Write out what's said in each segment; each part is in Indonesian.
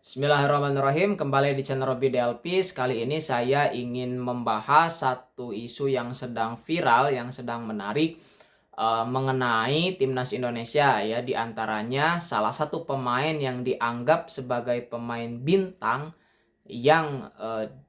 Bismillahirrahmanirrahim, kembali di channel Robby DLP. Kali ini saya ingin membahas satu isu yang sedang viral, yang sedang menarik mengenai timnas Indonesia ya. Di antaranya salah satu pemain yang dianggap sebagai pemain bintang yang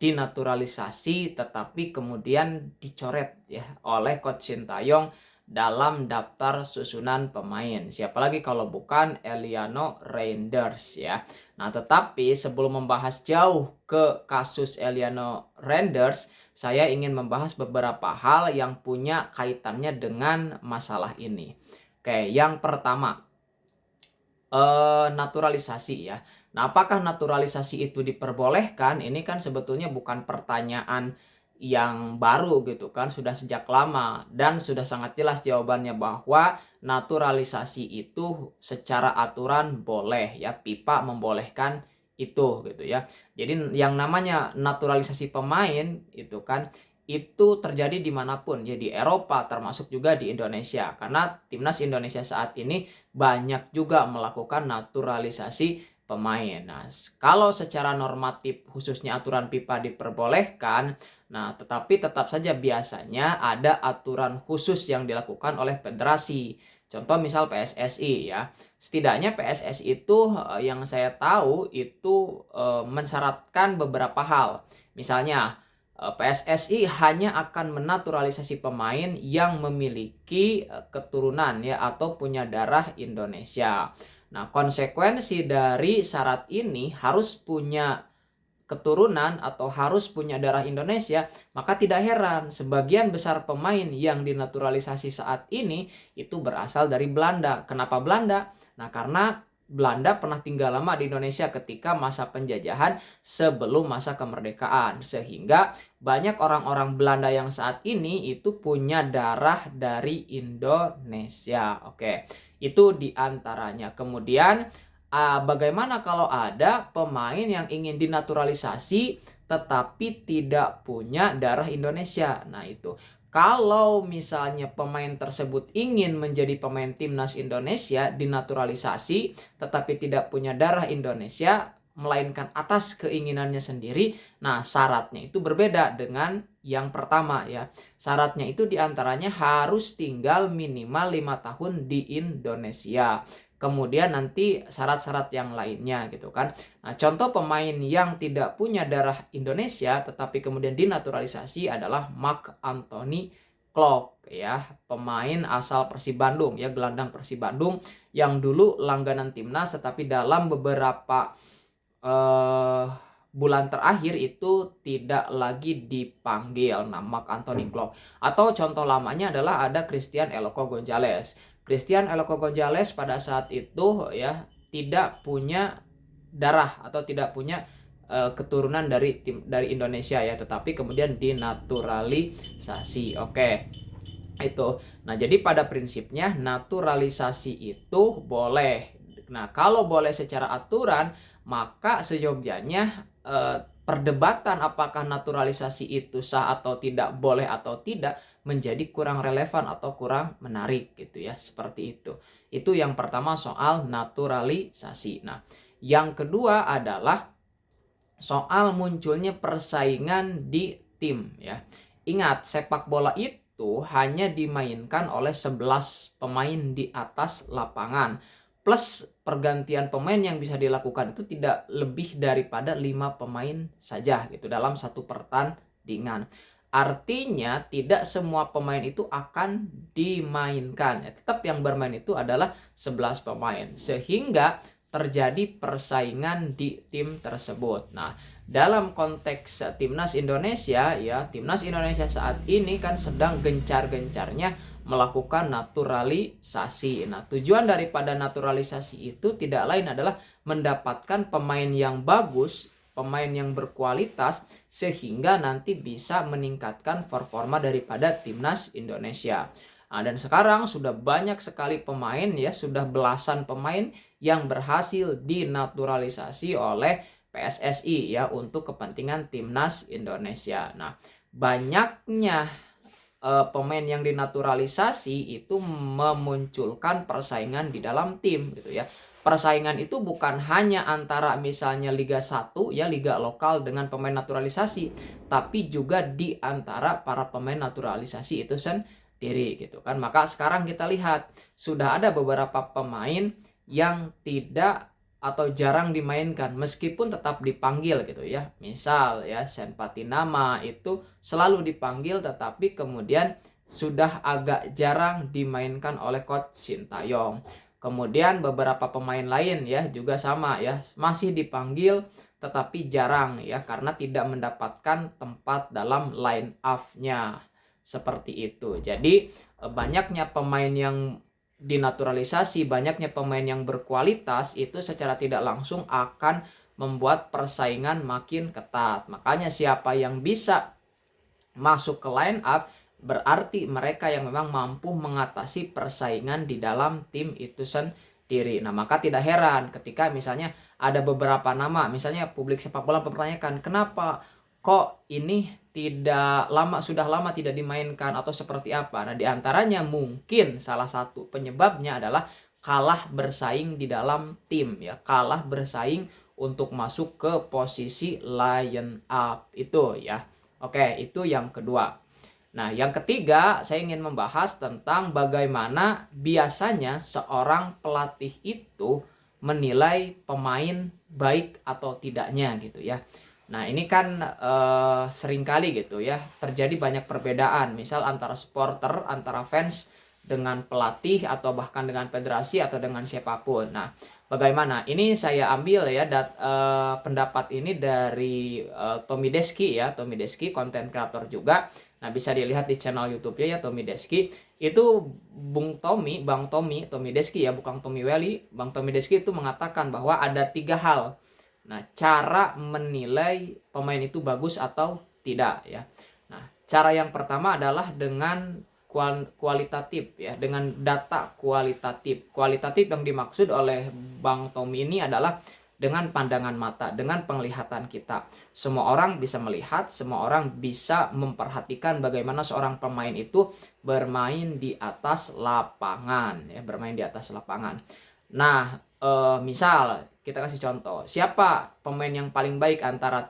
dinaturalisasi tetapi kemudian dicoret ya oleh Coach Sintayong dalam daftar susunan pemain. Siapa lagi kalau bukan Eliano Reinders ya. Nah, tetapi sebelum membahas jauh ke kasus Eliano Reinders, saya ingin membahas beberapa hal yang punya kaitannya dengan masalah ini. Oke, yang pertama, naturalisasi ya. Nah, apakah naturalisasi itu diperbolehkan? Ini kan sebetulnya bukan pertanyaan yang baru gitu kan, sudah sejak lama dan sudah sangat jelas jawabannya bahwa naturalisasi itu secara aturan boleh ya, FIFA membolehkan itu gitu ya. Jadi yang namanya naturalisasi pemain itu kan itu terjadi dimanapun ya, di Eropa termasuk juga di Indonesia, karena timnas Indonesia saat ini banyak juga melakukan naturalisasi pemain. Nah, kalau secara normatif khususnya aturan FIFA diperbolehkan, nah tetapi tetap saja biasanya ada aturan khusus yang dilakukan oleh federasi. Contoh misal PSSI ya. Setidaknya PSSI itu yang saya tahu itu mensyaratkan beberapa hal. Misalnya PSSI hanya akan menaturalisasi pemain yang memiliki keturunan ya atau punya darah Indonesia. Nah, konsekuensi dari syarat ini harus punya keturunan atau harus punya darah Indonesia, maka tidak heran sebagian besar pemain yang dinaturalisasi saat ini itu berasal dari Belanda. Kenapa Belanda? Nah, karena Belanda pernah tinggal lama di Indonesia ketika masa penjajahan sebelum masa kemerdekaan, sehingga banyak orang-orang Belanda yang saat ini itu punya darah dari Indonesia. Oke, itu diantaranya. Kemudian bagaimana kalau ada pemain yang ingin dinaturalisasi tetapi tidak punya darah Indonesia? Nah, itu. Kalau misalnya pemain tersebut ingin menjadi pemain timnas Indonesia dinaturalisasi tetapi tidak punya darah Indonesia melainkan atas keinginannya sendiri, nah syaratnya itu berbeda dengan yang pertama ya. Syaratnya itu diantaranya harus tinggal minimal 5 tahun di Indonesia. Kemudian nanti syarat-syarat yang lainnya gitu kan. Nah, contoh pemain yang tidak punya darah Indonesia tetapi kemudian dinaturalisasi adalah Marc Anthony Klok ya, pemain asal Persib Bandung ya, gelandang Persib Bandung yang dulu langganan timnas tetapi dalam beberapa bulan terakhir itu tidak lagi dipanggil. Nah, Marc Anthony Klok. Atau contoh lamanya adalah ada Christian Eloko Gonzalez. Christian Eloko Gonzalez pada saat itu ya tidak punya darah atau tidak punya keturunan dari Indonesia ya, tetapi kemudian dinaturalisasi. Oke. Itu. Nah, jadi pada prinsipnya naturalisasi itu boleh. Nah, kalau boleh secara aturan, maka seyogyanya perdebatan apakah naturalisasi itu sah atau tidak, boleh atau tidak, menjadi kurang relevan atau kurang menarik gitu ya, seperti itu. Itu yang pertama soal naturalisasi. Nah, yang kedua adalah soal munculnya persaingan di tim ya. Ingat, sepak bola itu hanya dimainkan oleh 11 pemain di atas lapangan. Plus pergantian pemain yang bisa dilakukan itu tidak lebih daripada 5 pemain saja gitu dalam satu pertandingan. Artinya tidak semua pemain itu akan dimainkan. Ya, tetap yang bermain itu adalah 11 pemain. Sehingga terjadi persaingan di tim tersebut. Nah, dalam konteks timnas Indonesia ya, timnas Indonesia saat ini kan sedang gencar-gencarnya melakukan naturalisasi. Nah, tujuan daripada naturalisasi itu tidak lain adalah mendapatkan pemain yang bagus, pemain yang berkualitas sehingga nanti bisa meningkatkan performa daripada timnas Indonesia. Nah, dan sekarang sudah banyak sekali pemain ya, sudah belasan pemain yang berhasil dinaturalisasi oleh PSSI ya untuk kepentingan timnas Indonesia. Nah, banyaknya pemain yang dinaturalisasi itu memunculkan persaingan di dalam tim gitu ya. persaingan itu bukan hanya antara misalnya Liga 1 ya, liga lokal dengan pemain naturalisasi, tapi juga di antara para pemain naturalisasi itu sendiri gitu kan. Maka sekarang kita lihat sudah ada beberapa pemain yang tidak atau jarang dimainkan meskipun tetap dipanggil gitu ya. Misal ya Sen Patinama itu selalu dipanggil tetapi kemudian sudah agak jarang dimainkan oleh Coach Sintayong. Kemudian beberapa pemain lain ya juga sama ya, masih dipanggil tetapi jarang ya karena tidak mendapatkan tempat dalam line up-nya. Seperti itu. Jadi banyaknya pemain yang dinaturalisasi, banyaknya pemain yang berkualitas itu secara tidak langsung akan membuat persaingan makin ketat. Makanya siapa yang bisa masuk ke line up berarti mereka yang memang mampu mengatasi persaingan di dalam tim itu sendiri. Nah, maka tidak heran ketika misalnya ada beberapa nama, misalnya publik sepak bola mempertanyakan, kenapa kok ini sudah lama tidak dimainkan atau seperti apa. Nah, diantaranya mungkin salah satu penyebabnya adalah kalah bersaing di dalam tim ya, kalah bersaing untuk masuk ke posisi line up itu ya. Oke, itu yang kedua. Nah, yang ketiga saya ingin membahas tentang bagaimana biasanya seorang pelatih itu menilai pemain baik atau tidaknya gitu ya. Nah, ini kan seringkali gitu ya terjadi banyak perbedaan, misal antara supporter, antara fans dengan pelatih atau bahkan dengan federasi atau dengan siapapun. Nah, bagaimana? Ini saya ambil ya pendapat ini dari Tommy Deski ya, Tommy Deski konten kreator juga. Nah, bisa dilihat di channel YouTube-nya ya Tommy Deski. Itu Bang Tommy Deski ya, bukan Tommy Welly. Bang Tommy Deski itu mengatakan bahwa ada 3 hal. Nah, cara menilai pemain itu bagus atau tidak ya. Nah, cara yang pertama adalah dengan kualitatif ya, dengan data kualitatif. Kualitatif yang dimaksud oleh Bang Tommy ini adalah dengan pandangan mata, dengan penglihatan kita. Semua orang bisa melihat, semua orang bisa memperhatikan bagaimana seorang pemain itu bermain di atas lapangan ya, bermain di atas lapangan. Nah, misal kita kasih contoh, siapa pemain yang paling baik antara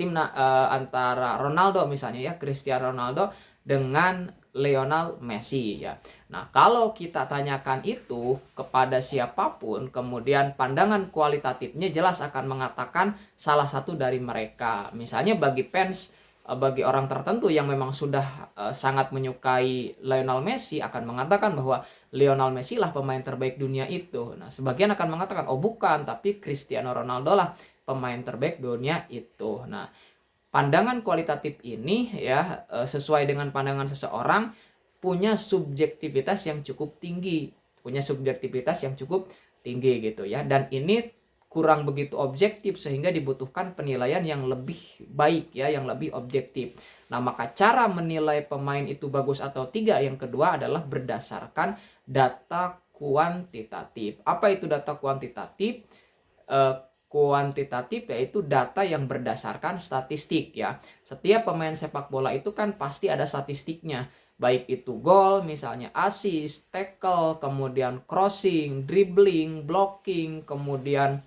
antara Ronaldo misalnya ya, Cristiano Ronaldo dengan Lionel Messi ya. Nah, kalau kita tanyakan itu kepada siapapun, kemudian pandangan kualitatifnya jelas akan mengatakan salah satu dari mereka. Misalnya bagi fans, bagi orang tertentu yang memang sudah sangat menyukai Lionel Messi akan mengatakan bahwa Lionel Messi lah pemain terbaik dunia itu. Nah, sebagian akan mengatakan, oh bukan, tapi Cristiano Ronaldo lah pemain terbaik dunia itu. Nah, pandangan kualitatif ini ya sesuai dengan pandangan seseorang punya subjektivitas yang cukup tinggi, gitu ya. Dan ini kurang begitu objektif sehingga dibutuhkan penilaian yang lebih baik ya, yang lebih objektif. Nah, maka cara menilai pemain itu bagus atau tidak yang kedua adalah berdasarkan data kuantitatif. Apa itu data kuantitatif? Kuantitatif yaitu data yang berdasarkan statistik ya. Setiap pemain sepak bola itu kan pasti ada statistiknya. Baik itu gol, misalnya assist, tackle, kemudian crossing, dribbling, blocking, kemudian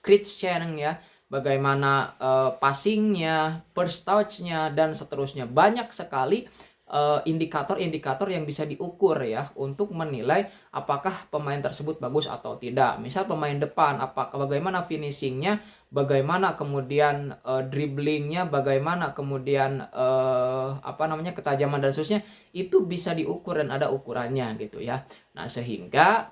Christian ya, bagaimana passingnya, first touch-nya, dan seterusnya. Banyak sekali indikator-indikator yang bisa diukur ya untuk menilai apakah pemain tersebut bagus atau tidak. Misal pemain depan, bagaimana finishingnya, bagaimana kemudian dribblingnya, bagaimana kemudian ketajaman dan seterusnya, itu bisa diukur dan ada ukurannya gitu ya. Nah, sehingga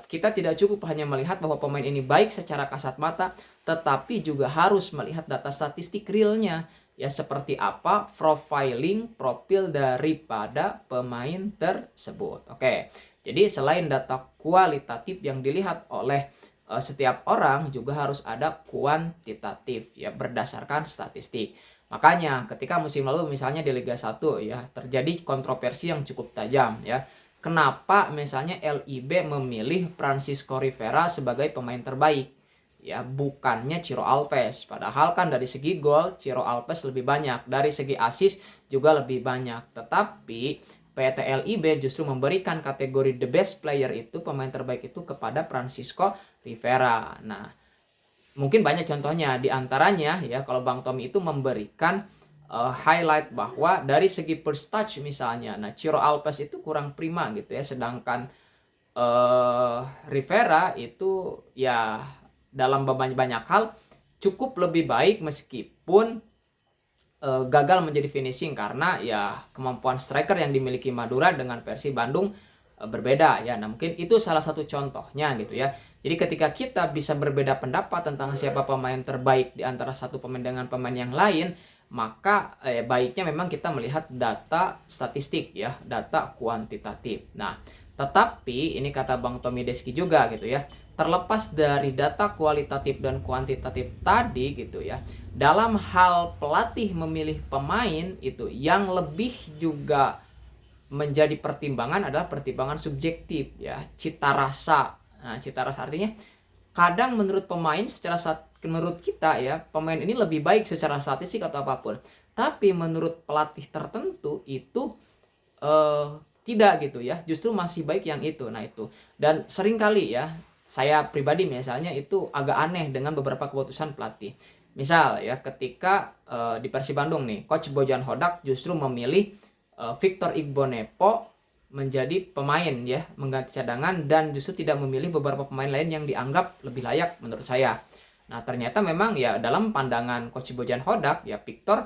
kita tidak cukup hanya melihat bahwa pemain ini baik secara kasat mata, tetapi juga harus melihat data statistik realnya. Ya, seperti apa profil daripada pemain tersebut. Oke, jadi selain data kualitatif yang dilihat oleh setiap orang, juga harus ada kuantitatif ya, berdasarkan statistik. Makanya ketika musim lalu misalnya di Liga 1 ya, terjadi kontroversi yang cukup tajam ya. Kenapa misalnya LIB memilih Francisco Rivera sebagai pemain terbaik? Ya, bukannya Ciro Alves. Padahal kan dari segi gol Ciro Alves lebih banyak, dari segi assist juga lebih banyak. Tetapi PT LIB justru memberikan kategori the best player itu, pemain terbaik itu kepada Francisco Rivera. Nah, mungkin banyak contohnya, di antaranya ya kalau Bang Tommy itu memberikan highlight bahwa dari segi first touch misalnya, nah Ciro Alves itu kurang prima gitu ya, sedangkan Rivera itu ya dalam banyak hal cukup lebih baik meskipun gagal menjadi finishing karena ya kemampuan striker yang dimiliki Madura dengan versi Bandung berbeda ya. Nah, mungkin itu salah satu contohnya gitu ya. Jadi ketika kita bisa berbeda pendapat tentang siapa pemain terbaik di antara satu pemain dengan pemain yang lain, maka baiknya memang kita melihat data statistik ya, data kuantitatif. Nah, tetapi ini kata Bang Tommy Deski juga gitu ya, terlepas dari data kualitatif dan kuantitatif tadi gitu ya, dalam hal pelatih memilih pemain itu yang lebih juga menjadi pertimbangan adalah pertimbangan subjektif ya, cita rasa. Nah, cita rasa artinya kadang menurut pemain menurut kita ya, pemain ini lebih baik secara statistik atau apapun. Tapi menurut pelatih tertentu itu tidak gitu ya. Justru masih baik yang itu. Nah, itu. Dan seringkali ya, saya pribadi misalnya itu agak aneh dengan beberapa keputusan pelatih. Misal ya, ketika di Persib Bandung nih, Coach Bojan Hodak justru memilih Victor Igbonepo menjadi pemain ya, mengganti cadangan, dan justru tidak memilih beberapa pemain lain yang dianggap lebih layak menurut saya. Nah, ternyata memang ya dalam pandangan Coach Bojan Hodak ya, Victor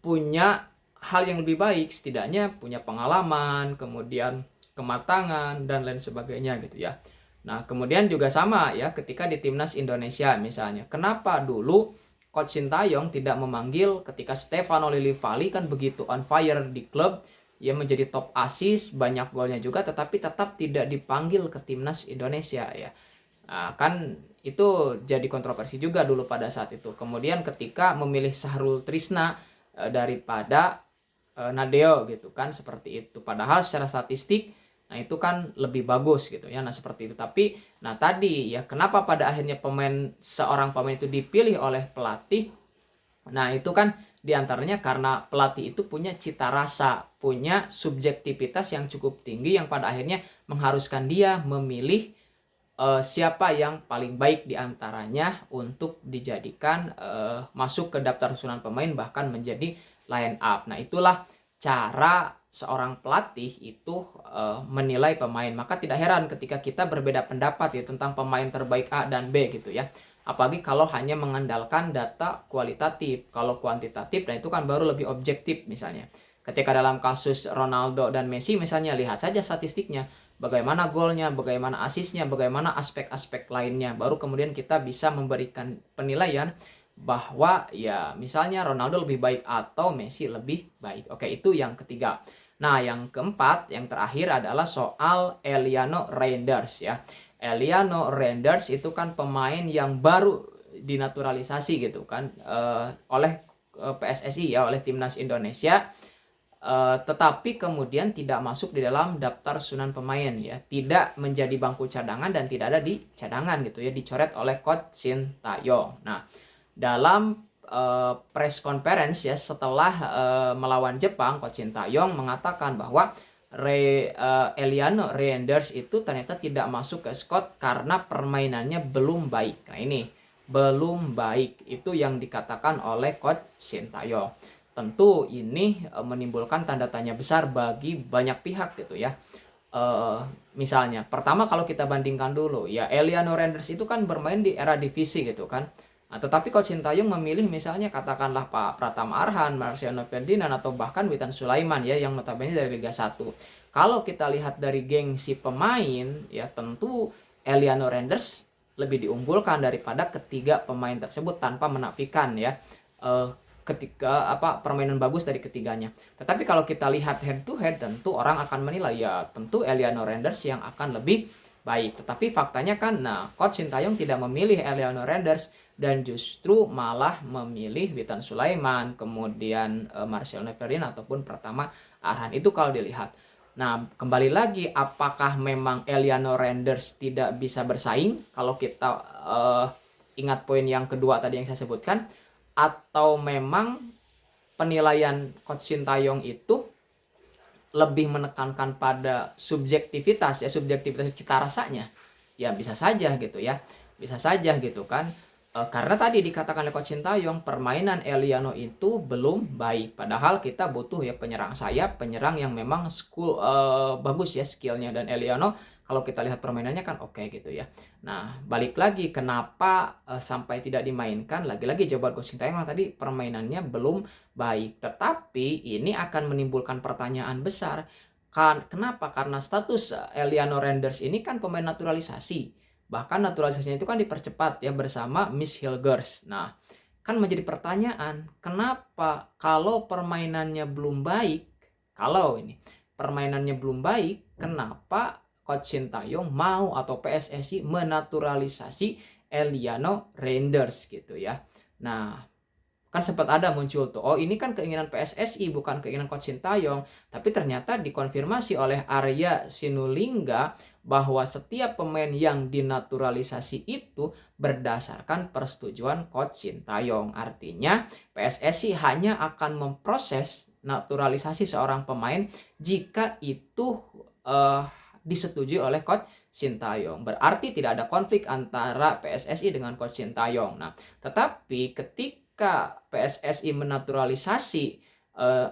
punya hal yang lebih baik, setidaknya punya pengalaman, kemudian kematangan dan lain sebagainya gitu ya. Nah, kemudian juga sama ya ketika di timnas Indonesia misalnya. Kenapa dulu Coach Sintayong tidak memanggil ketika Stefano Lillivali kan begitu on fire di klub, ya menjadi top assist, banyak golnya juga, tetapi tetap tidak dipanggil ke timnas Indonesia ya. Nah, kan itu jadi kontroversi juga dulu pada saat itu. Kemudian ketika memilih Sahrul Trisna daripada Nadeo gitu kan, seperti itu. Padahal secara statistik nah itu kan lebih bagus gitu ya. Nah, seperti itu. Tapi nah tadi ya kenapa pada akhirnya seorang pemain itu dipilih oleh pelatih? Nah, itu kan diantaranya karena pelatih itu punya cita rasa, punya subjektivitas yang cukup tinggi yang pada akhirnya mengharuskan dia memilih siapa yang paling baik diantaranya untuk dijadikan masuk ke daftar susunan pemain bahkan menjadi line up. Nah, itulah cara seorang pelatih itu menilai pemain. Maka tidak heran ketika kita berbeda pendapat ya tentang pemain terbaik A dan B gitu ya. Apalagi kalau hanya mengandalkan data kualitatif. Kalau kuantitatif, nah itu kan baru lebih objektif misalnya. Ketika dalam kasus Ronaldo dan Messi misalnya, lihat saja statistiknya. Bagaimana golnya, bagaimana asisnya, bagaimana aspek-aspek lainnya. Baru kemudian kita bisa memberikan penilaian bahwa ya misalnya Ronaldo lebih baik atau Messi lebih baik. Oke, itu yang ketiga. Nah, yang keempat, yang terakhir adalah soal Eliano Reinders ya. Eliano Reinders itu kan pemain yang baru dinaturalisasi gitu kan oleh PSSI ya, oleh Timnas Indonesia. Tetapi kemudian tidak masuk di dalam daftar susunan pemain ya, tidak menjadi bangku cadangan dan tidak ada di cadangan gitu ya, dicoret oleh Coach Sintayong. Nah, dalam press conference ya setelah melawan Jepang, Coach Sintayong mengatakan bahwa Eliano Reinders itu ternyata tidak masuk ke squad karena permainannya belum baik. Nah, ini belum baik itu yang dikatakan oleh Coach Sintayong. Tentu ini menimbulkan tanda tanya besar bagi banyak pihak gitu ya. Misalnya pertama kalau kita bandingkan dulu ya, Eliano Reinders itu kan bermain di era divisi gitu kan. Nah, tetapi Coach Sintayong memilih misalnya katakanlah Pak Pratama Arhan, Marciano Ferdinand atau bahkan Witan Sulaiman ya yang notabene dari Liga 1. Kalau kita lihat dari gengsi pemain ya tentu Eliano Reinders lebih diunggulkan daripada ketiga pemain tersebut tanpa menafikan ya ketika permainan bagus dari ketiganya. Tetapi kalau kita lihat head to head tentu orang akan menilai ya tentu Eliano Reinders yang akan lebih baik. Tetapi faktanya kan Coach Sintayong tidak memilih Eliano Reinders dan justru malah memilih Witan Sulaiman, kemudian Marcelo Ferdinand ataupun Pratama Arhan. Itu kalau dilihat. Nah, kembali lagi apakah memang Eliano Reinders tidak bisa bersaing kalau kita ingat poin yang kedua tadi yang saya sebutkan, atau memang penilaian Coach Sintayong itu lebih menekankan pada subjektivitas ya, subjektivitas cita rasanya. Ya bisa saja gitu ya. Bisa saja gitu kan. Karena tadi dikatakan oleh Coach Sintayong, permainan Eliano itu belum baik. Padahal kita butuh ya penyerang sayap, penyerang yang memang bagus ya skillnya. Dan Eliano kalau kita lihat permainannya kan oke gitu ya. Nah, balik lagi kenapa sampai tidak dimainkan? Lagi-lagi jawaban Coach Sintayong tadi, permainannya belum baik. Tetapi ini akan menimbulkan pertanyaan besar. Kenapa? Karena status Eliano Renders ini kan pemain naturalisasi. Bahkan naturalisasinya itu kan dipercepat ya bersama Miss Hilgers. Nah, kan menjadi pertanyaan, kenapa kalau permainannya belum baik, kenapa Coach Sintayong mau atau PSSI menaturalisasi Eliano Renders gitu ya. Nah, kan sempat ada muncul tuh, oh ini kan keinginan PSSI bukan keinginan Coach Sintayong, tapi ternyata dikonfirmasi oleh Arya Sinulinga bahwa setiap pemain yang dinaturalisasi itu berdasarkan persetujuan Coach Sintayong. Artinya PSSI hanya akan memproses naturalisasi seorang pemain jika itu disetujui oleh Coach Sintayong. Berarti tidak ada konflik antara PSSI dengan Coach Sintayong. Nah, tetapi ketika PSSI menaturalisasi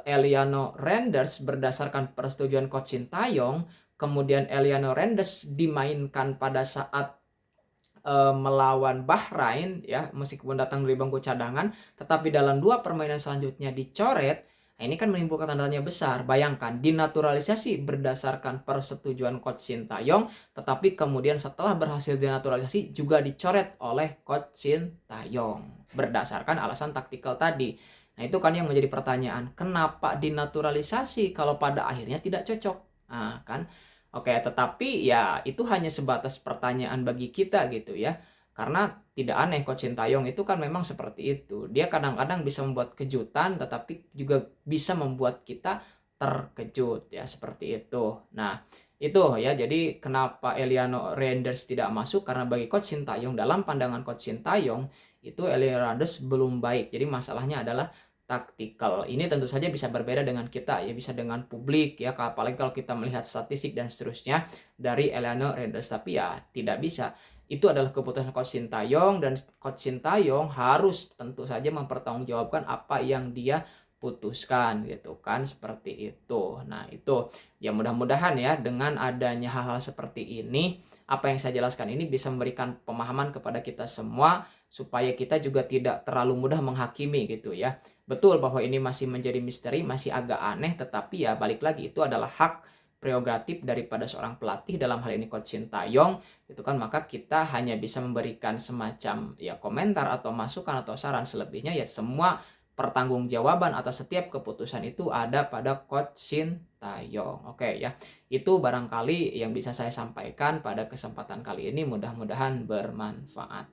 Eliano Renders berdasarkan persetujuan Coach Sintayong, kemudian Eliano Renders dimainkan pada saat melawan Bahrain ya, meskipun datang dari bangku cadangan, tetapi dalam 2 permainan selanjutnya dicoret. Nah, ini kan menimbulkan tanda tanya besar. Bayangkan, dinaturalisasi berdasarkan persetujuan Coach Sintayong, tetapi kemudian setelah berhasil dinaturalisasi juga dicoret oleh Coach Sintayong berdasarkan alasan taktikal tadi. Nah, itu kan yang menjadi pertanyaan, kenapa dinaturalisasi kalau pada akhirnya tidak cocok? Nah, kan. Oke, tetapi ya itu hanya sebatas pertanyaan bagi kita gitu ya. Karena tidak aneh Coach Sintayong itu kan memang seperti itu. Dia kadang-kadang bisa membuat kejutan tetapi juga bisa membuat kita terkejut ya, seperti itu. Nah, itu ya, jadi kenapa Eliano Renders tidak masuk, karena bagi Coach Sintayong, dalam pandangan Coach Sintayong itu Eliano Renders belum baik. Jadi masalahnya adalah taktikal. Ini tentu saja bisa berbeda dengan kita ya, bisa dengan publik ya, apalagi kalau kita melihat statistik dan seterusnya dari Eliano Renders. Tapi ya tidak bisa. Itu adalah keputusan Coach Sintayong, dan Coach Sintayong harus tentu saja mempertanggungjawabkan apa yang dia putuskan gitu kan, seperti itu. Nah, itu ya, mudah-mudahan ya dengan adanya hal-hal seperti ini, apa yang saya jelaskan ini bisa memberikan pemahaman kepada kita semua supaya kita juga tidak terlalu mudah menghakimi gitu ya. Betul bahwa ini masih menjadi misteri, masih agak aneh, tetapi ya balik lagi itu adalah hak prerogatif daripada seorang pelatih, dalam hal ini Coach Sintayong itu kan, maka kita hanya bisa memberikan semacam ya komentar atau masukan atau saran. Selebihnya ya semua pertanggungjawaban atas setiap keputusan itu ada pada Coach Sintayong. Oke ya, itu barangkali yang bisa saya sampaikan pada kesempatan kali ini, mudah-mudahan bermanfaat.